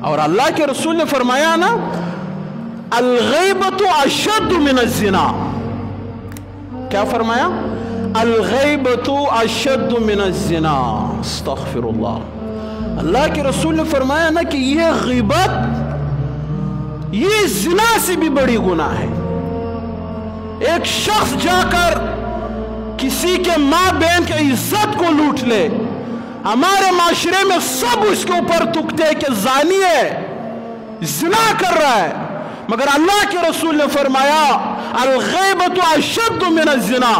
اور اللہ کے رسول نے فرمایا نا الغیبۃ اشد من الزنا. کیا فرمایا؟ الغیبۃ اشد من الزنا. استغفر اللہ. اللہ کے رسول نے فرمایا نا کہ یہ غیبت یہ زنا سے بھی بڑی گناہ ہے. ایک شخص جا کر کسی کے ماں بہن کے عزت کو لوٹ لے. ہمارے معاشرے میں سب اس کے اوپر تکتے کہ زانی ہے, زنا کر رہا ہے, مگر اللہ کے رسول نے فرمایا الغیبۃ اشد من الزنا.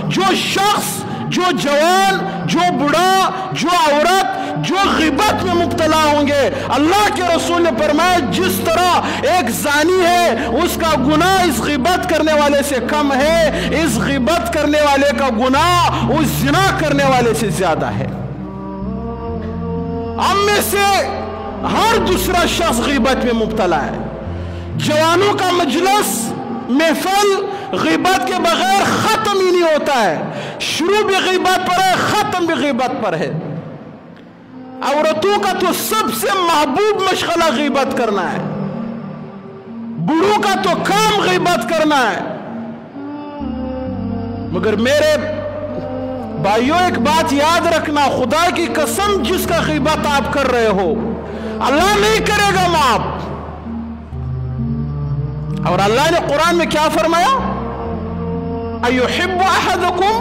جو شخص, جو جوان, جو بڑا, جو عورت جو غیبت میں مبتلا ہوں گے, اللہ کے رسول نے فرمایا جس طرح ایک زانی ہے اس کا گناہ اس غیبت کرنے والے سے کم ہے, اس غیبت کرنے والے کا گناہ اس زنا کرنے والے سے زیادہ ہے. ہم میں سے ہر دوسرا شخص غیبت میں مبتلا ہے. جوانوں کا مجلس محفل غیبت کے بغیر ختم ہی نہیں ہوتا ہے. شروع بھی غیبت پر ہے, ختم بھی غیبت پر ہے. عورتوں کا تو سب سے محبوب مشغلہ غیبت کرنا ہے, بوڑھوں کا تو کام غیبت کرنا ہے. مگر میرے بھائیوں ایک بات یاد رکھنا, خدا کی قسم جس کا غیبت آپ کر رہے ہو اللہ نہیں کرے گا معاف. اور اللہ نے قرآن میں کیا فرمایا؟ ایحب احدکم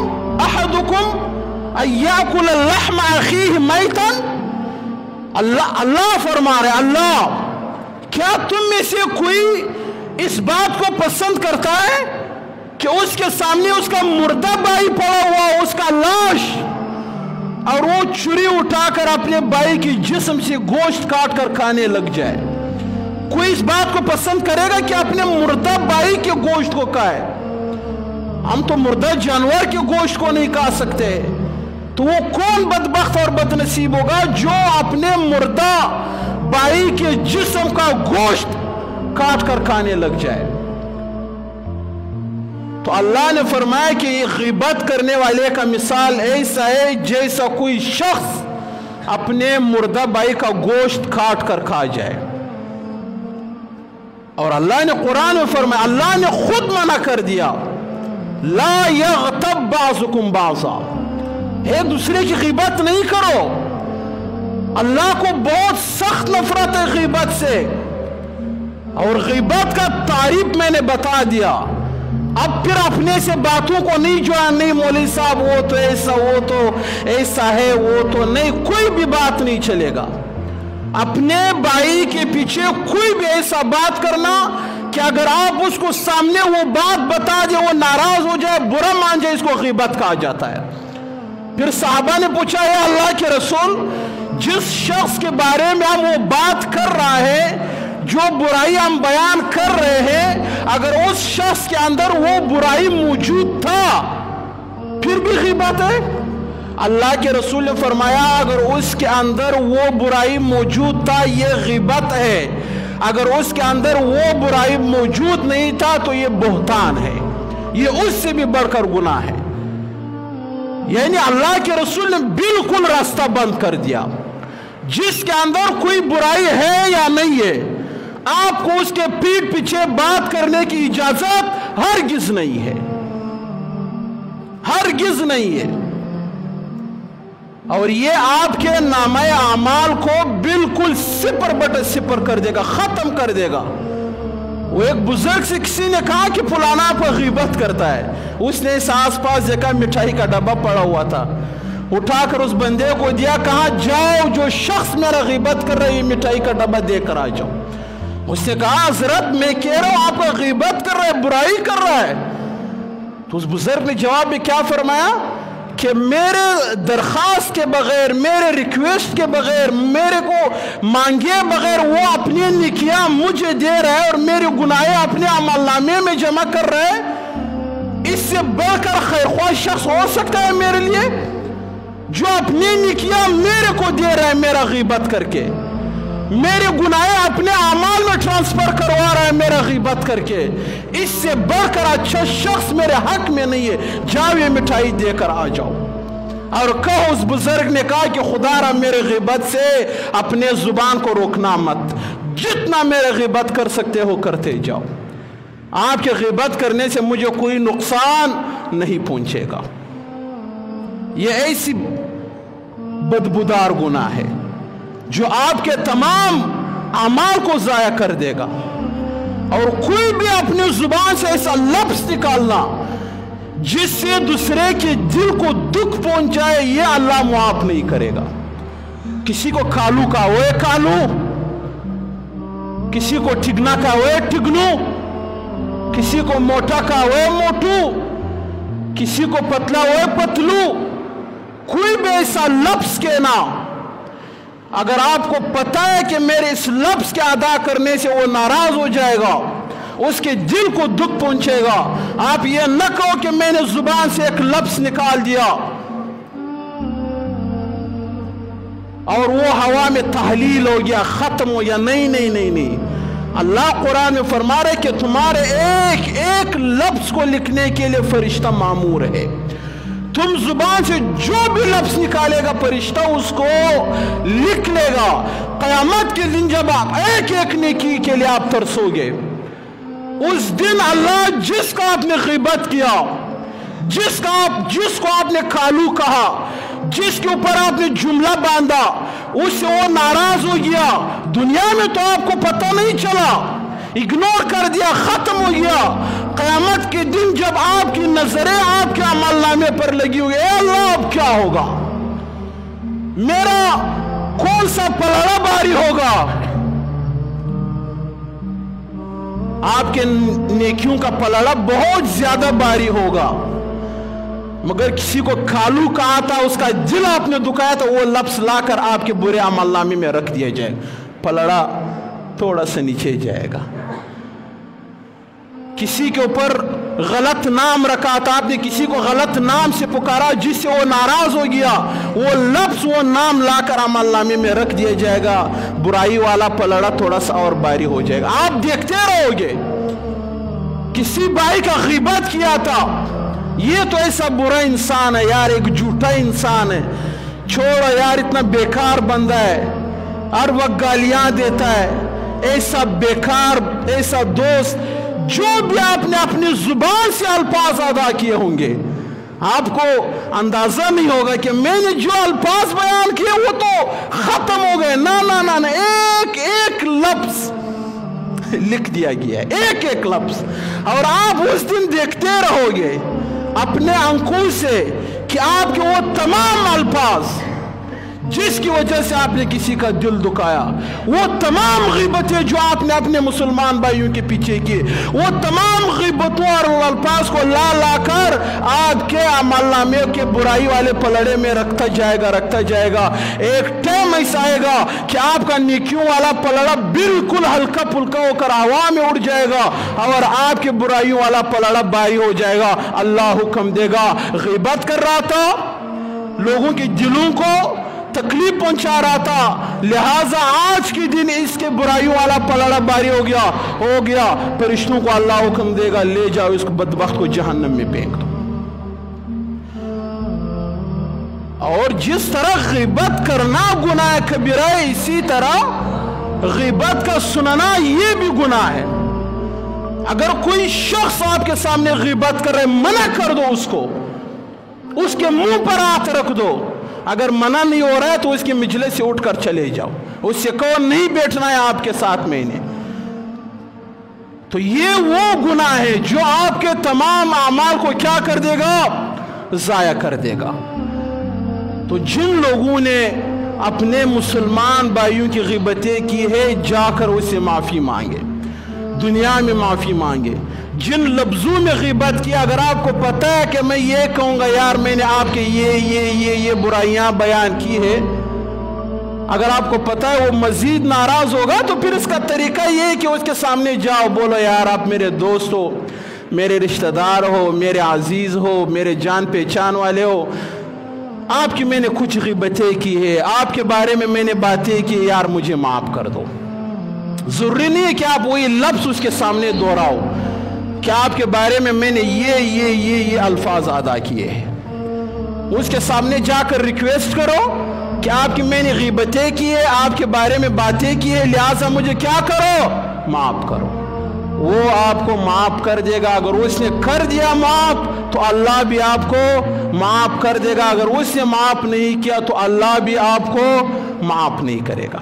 ان یاکل لحم اخیہ میتا. اللہ فرما رہے, اللہ کیا تم میں سے کوئی اس بات کو پسند کرتا ہے کہ اس کے سامنے اس کا مردہ بھائی پڑا ہوا, اس کا لاش, اور وہ چھری اٹھا کر اپنے بھائی کی جسم سے گوشت کاٹ کر کھانے لگ جائے؟ کوئی اس بات کو پسند کرے گا کہ اپنے مردہ بھائی کے گوشت کو کھائے؟ ہم تو مردہ جانور کے گوشت کو نہیں کھا سکتے. تو وہ کون بدبخت اور بدنصیب ہوگا جو اپنے مردہ بھائی کے جسم کا گوشت کاٹ کر کھانے لگ جائے؟ تو اللہ نے فرمایا کہ یہ غیبت کرنے والے کا مثال ایسا ہے جیسا کوئی شخص اپنے مردہ بھائی کا گوشت کاٹ کر کھا جائے. اور اللہ نے قرآن میں فرمایا, اللہ نے خود منع کر دیا لا یغتب بعضکم بعضا, ایک دوسرے کی غیبت نہیں کرو. اللہ کو بہت سخت نفرت ہے غیبت سے, اور غیبت کا تعریف میں نے بتا دیا. اب پھر اپنے سے باتوں کو نہیں جو نہیں مولوی صاحب وہ تو ایسا, وہ تو ایسا ہے, وہ تو نہیں, کوئی بھی بات نہیں چلے گا. اپنے بھائی کے پیچھے کوئی بھی ایسا بات کرنا کہ اگر آپ اس کو سامنے وہ بات بتا دیں وہ ناراض ہو جائے, برا مان جائے, اس کو غیبت کہا جاتا ہے. پھر صحابہ نے پوچھا یا اللہ کے رسول, جس شخص کے بارے میں ہم وہ بات کر رہا ہے, جو برائی ہم بیان کر رہے ہیں, اگر اس شخص کے اندر وہ برائی موجود تھا پھر بھی غیبت ہے؟ اللہ کے رسول نے فرمایا اگر اس کے اندر وہ برائی موجود تھا یہ غیبت ہے, اگر اس کے اندر وہ برائی موجود نہیں تھا تو یہ بہتان ہے, یہ اس سے بھی بڑھ کر گناہ ہے. یعنی اللہ کے رسول نے بالکل راستہ بند کر دیا. جس کے اندر کوئی برائی ہے یا نہیں ہے, آپ کو اس کے پیٹ پیچھے بات کرنے کی اجازت ہرگز نہیں ہے, ہرگز نہیں ہے. اور یہ آپ کے نامہ اعمال کو بالکل صفر بٹے صفر کر دے گا, ختم کر دے گا. وہ ایک بزرگ سے کسی نے کہا کہ فلانا پر غیبت کرتا ہے, اس نے اس آس پاس دیکھا مٹھائی کا ڈبہ پڑا ہوا تھا, اٹھا کر اس بندے کو دیا, کہا جاؤ جو شخص میرا غیبت کر رہا ہے یہ مٹھائی کا ڈبہ دے کر آ جاؤ. اس نے کہا حضرت میں کہہ رہا ہوں آپ کا غیبت کر رہا ہے, برائی کر رہا ہے. تو اس بزرگ نے جواب میں کیا فرمایا کہ میرے درخواست کے بغیر, میرے ریکویسٹ کے بغیر, میرے کو مانگے بغیر وہ اپنی نیکیاں مجھے دے رہا ہے اور میرے گناہیں اپنے عمل نامے میں جمع کر رہا ہے, اس سے بڑھ کر خیرخواہ شخص ہو سکتا ہے میرے لیے جو اپنی نیکیاں میرے کو دے رہا ہے میرا غیبت کر کے, میرے گناہیں اپنے اعمال میں ٹرانسفر کروا رہا ہے میرا غیبت کر کے, اس سے بڑھ کر اچھا شخص میرے حق میں نہیں ہے, جاؤ یہ مٹھائی دے کر آ جاؤ. اور کہو اس بزرگ نے کہا کہ خدا را میرے غیبت سے اپنے زبان کو روکنا مت, जितना मेरे ग़ीबत कर सकते हो करते जाओ, आपके ग़ीबत करने से मुझे कोई नुकसान नहीं पहुंचेगा। ये ऐसी बदबूदार गुनाह है जो आपके तमाम अमाल को ज़ाया कर देगा। और कोई भी अपनी जुबान से ऐसा लफ्ज़ निकालना जिससे दूसरे के दिल को दुख पहुंचाए, ये अल्लाह मुआफ नहीं करेगा। किसी को कालू का हुए कालू, किसी को ठिगना का हुए ठिगनू, किसी को मोटा का हुए मोटू, किसी को पतला हुए पतलू, कोई भी ऐसा लफ्ज कहना, अगर आपको पता है कि मेरे इस लफ्ज के अदा करने से वो नाराज हो जाएगा, उसके दिल को दुख पहुंचेगा, आप ये न कहो कि मैंने जुबान से एक लफ्ज निकाल दिया और वो हवा में तहलील हो गया, खत्म हो गया। नहीं नहीं नहीं नहीं, अल्लाह कुरान में फरमा रहे कि तुम्हारे एक एक लफ्ज को लिखने के लिए फरिश्ता मामूर है। तुम जुबान से जो भी लफ्ज निकालेगा फरिश्ता उसको लिख लेगा। क़यामत के दिन जब आप एक एक नेकी के लिए आप तरसोगे, उस दिन अल्लाह जिसका आपने ग़ीबत किया, जिसको आपने कालू कहा, जिसके ऊपर आपने जुमला बांधा, उससे वो नाराज हो गया। दुनिया में तो आपको पता नहीं चला, इग्नोर कर दिया, खत्म हो गया। क़यामत के दिन जब आपकी नजरें आपके अमलनामे पर लगी हुई, अल्लाह अब क्या होगा, मेरा कौन सा पलड़ा बारी होगा। आपके नेकियों का पलड़ा बहुत ज्यादा बारी होगा, मगर किसी को कालू कहा था, उसका दिल आपने दुखाया था, वो लफ्ज लाकर आपके बुरे अमलनामे में रख दिया जाएगा, पलड़ा थोड़ा सा नीचे जाएगा। किसी के ऊपर गलत नाम रखा था, आपने किसी को गलत नाम से पुकारा जिससे वो नाराज हो गया, वो लफ्ज वो नाम लाकर अमलनामे में रख दिया जाएगा, बुराई वाला पलड़ा थोड़ा सा और भारी हो जाएगा। आप देखते रहोगे, किसी भाई का ग़ीबत किया था, ये तो ऐसा बुरा इंसान है यार, एक झूठा इंसान है, छोड़ो यार, इतना बेकार बंदा है, हर वक्त गालियां देता है, ऐसा बेकार, ऐसा दोस्त। जो भी आपने अपनी जुबान से अल्फाज अदा किए होंगे, आपको अंदाजा नहीं होगा कि मैंने जो अल्फाज बयान किए वो तो खत्म हो गए। ना ना ना ना, एक एक लफ्ज लिख दिया गया है, एक एक लफ्ज। और आप उस दिन देखते रहोगे अपने आंखों से कि आपके वो तमाम अल्फाज जिसकी वजह से आपने किसी का दिल दुखाया, वो तमाम ग़ीबतें जो आपने अपने मुसलमान भाइयों के पीछे की, वो तमाम ग़ीबतों और अल्फाज को ला ला कर आपके अमलनामे के बुराई वाले पलड़े में रखता जाएगा। एक टाइम ऐसा आएगा कि आपका नेकियों वाला पलड़ा बिल्कुल हल्का फुल्का होकर हवा में उड़ जाएगा और आपके बुराइयों वाला पलड़ा भारी हो जाएगा। अल्लाह हुक्म देगा, ग़ीबत कर रहा था, लोगों के दिलों को तकलीफ पहुंचा रहा था, लिहाजा आज के दिन इसके बुराइयों वाला पलड़ा भारी हो गया। फरिश्तों को अल्लाह हुक्म देगा, ले जाओ इसको बदबख्त को जहन्नम में फेंक दो। और जिस तरह ग़ीबत करना गुनाह कबीरा है, इसी तरह ग़ीबत का सुनना ये भी गुनाह है। अगर कोई शख्स आपके सामने ग़ीबत कर रहे, मना कर दो उसको, उसके मुंह पर हाथ रख दो। अगर मना नहीं हो रहा है तो उसके मिजले से उठकर चले जाओ, उससे कहो नहीं बैठना है आपके साथ में इन्हें। तो ये वो गुनाह है जो आपके तमाम अमाल को क्या कर देगा, ज़ाया कर देगा। तो जिन लोगों ने अपने मुसलमान भाइयों की ग़ीबतें की है, जाकर उससे माफ़ी मांगे, दुनिया में माफ़ी मांगे। जिन लफ्ज़ों में ग़ीबत किया, अगर आपको पता है कि मैं ये कहूँगा यार मैंने आपके ये बुराइयाँ बयान की है, अगर आपको पता है वो मज़ीद नाराज़ होगा, तो फिर इसका तरीका ये है कि उसके सामने जाओ, बोलो यार आप मेरे दोस्त हो, मेरे रिश्तेदार हो, मेरे अजीज़ हो, मेरे जान पहचान वाले हो, आपकी मैंने कुछ ग़ीबतें की है, आपके बारे में मैंने बातें की, यार मुझे माफ़ कर दो। ज़रूरी नहीं है कि आप वही लफ्ज़ उसके सामने दोहराओ कि आपके बारे में मैंने ये अल्फाज अदा किए हैं। उसके सामने जाकर रिक्वेस्ट करो, کہ آپ کی میں نے غیبتیں کی ہے، آپ کے بارے میں باتیں کی ہے، لہٰذا مجھے کیا کرو؟ معاف کرو۔ وہ آپ کو معاف کر دے گا۔ اگر اس نے کر دیا معاف تو اللہ بھی آپ کو معاف کر دے گا، اگر اس نے معاف نہیں کیا تو اللہ بھی آپ کو معاف نہیں کرے گا۔